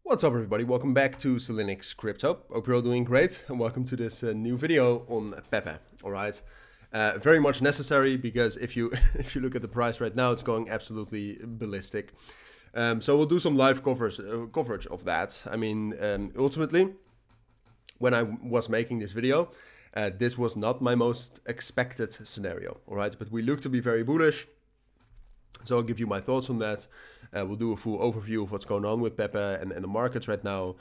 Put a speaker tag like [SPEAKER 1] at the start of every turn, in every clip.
[SPEAKER 1] What's up everybody, welcome back to Cilinix Crypto. Hope you're all doing great and welcome to this new video on Pepe. Alright, very much necessary because if you look at the price right now, it's going absolutely ballistic. So we'll do some live coverage of that. I mean, ultimately, when I was making this video, this was not my most expected scenario. Alright, but we look to be very bullish. So I'll give you my thoughts on that. We'll do a full overview of what's going on with Pepe and the markets right now.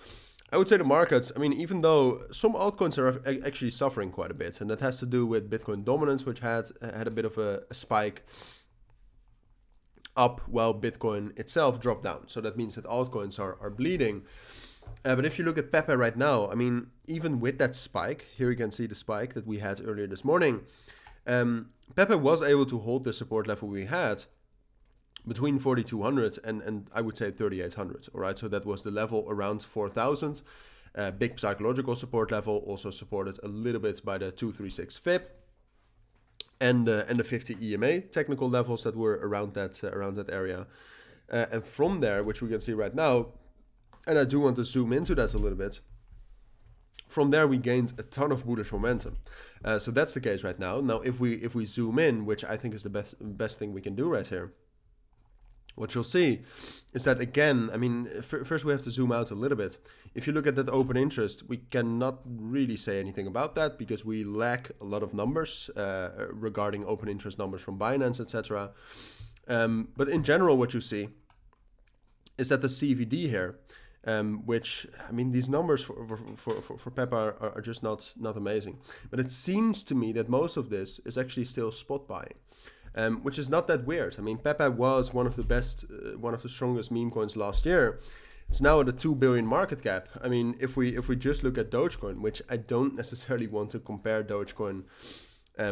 [SPEAKER 1] I would say the markets, I mean, even though some altcoins are actually suffering quite a bit, and that has to do with Bitcoin dominance, which had a bit of a spike up while Bitcoin itself dropped down. So that means that altcoins are bleeding. But if you look at Pepe right now, I mean, even with that spike, here you can see the spike that we had earlier this morning, Pepe was able to hold the support level we had between 4,200 and I would say 3,800. All right, so that was the level around 4,000. Big psychological support level, also supported a little bit by the 236 FIP and the 50 EMA technical levels that were around that area. And from there, which we can see right now, and I do want to zoom into that a little bit. From there, we gained a ton of bullish momentum. So that's the case right now. Now, if we zoom in, which I think is the best thing we can do right here, what you'll see is that, again, I mean, first we have to zoom out a little bit. If you look at that open interest, we cannot really say anything about that because we lack a lot of numbers regarding open interest numbers from Binance, etc. But in general, what you see is that the CVD here, which, I mean, these numbers for Pepe are just not amazing. But it seems to me that most of this is actually still spot buying. Which is not that weird. I mean, Pepe was one of the best, one of the strongest meme coins last year. It's now at a 2 billion market cap. I mean, if we just look at Dogecoin, which I don't necessarily want to compare Dogecoin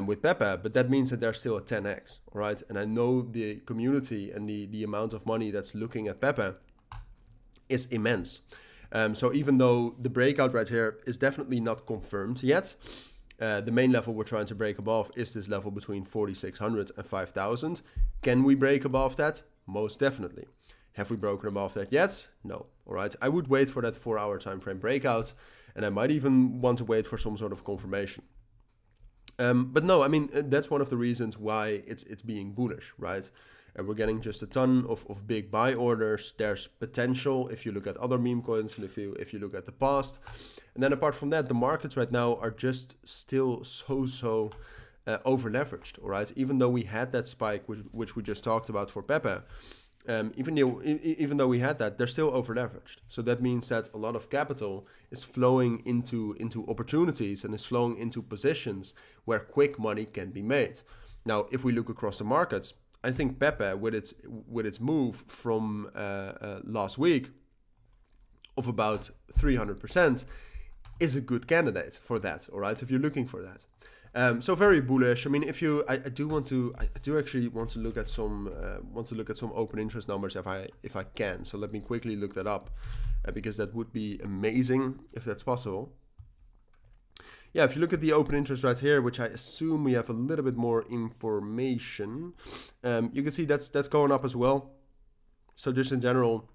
[SPEAKER 1] with Pepe, but that means that they're still at 10x, all right? And I know the community and the amount of money that's looking at Pepe is immense. So even though the breakout right here is definitely not confirmed yet, the main level we're trying to break above is this level between 4,600 and 5,000. Can we break above that? Most definitely. Have we broken above that yet? No. All right. I would wait for that 4-hour time frame breakout, and I might even want to wait for some sort of confirmation. But no, I mean, that's one of the reasons why it's being bullish, right? And we're getting just a ton of big buy orders. There's potential if you look at other meme coins and if you look at the past. And then apart from that, the markets right now are just still so over leveraged, all right? Even though we had that spike, which we just talked about for Pepe, even though we had that, they're still over leveraged. So that means that a lot of capital is flowing into opportunities and is flowing into positions where quick money can be made. Now, if we look across the markets, I think Pepe, with its move from last week of about 300%, is a good candidate for that. All right, if you're looking for that, so very bullish. I mean, if you, I do actually want to look at some open interest numbers if I can. So let me quickly look that up because that would be amazing if that's possible. Yeah, if you look at the open interest right here, which I assume we have a little bit more information, you can see that's going up as well. So just in general,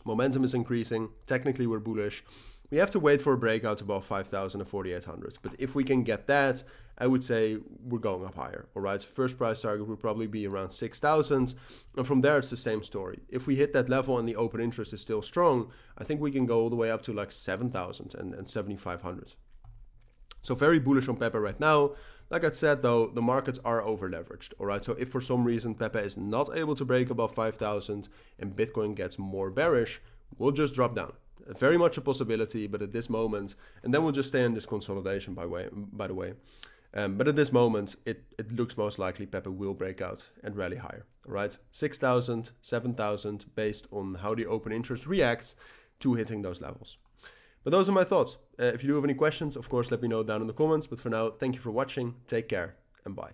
[SPEAKER 1] momentum is increasing. Technically, we're bullish. We have to wait for a breakout above 5,000 and 4,800. But if we can get that, I would say we're going up higher. All right, so first price target would probably be around 6,000. And from there, it's the same story. If we hit that level and the open interest is still strong, I think we can go all the way up to like 7,000 and 7,500. So very bullish on Pepe right now. Like I said, though, the markets are over leveraged. All right, so if for some reason Pepe is not able to break above 5,000 and Bitcoin gets more bearish, we'll just drop down. Very much a possibility, but at this moment, and then we'll just stay in this consolidation by the way. But at this moment, it looks most likely Pepe will break out and rally higher. All right, 6,000, 7,000, based on how the open interest reacts to hitting those levels. But those are my thoughts. If you do have any questions, of course, let me know down in the comments. But for now, thank you for watching. Take care and bye.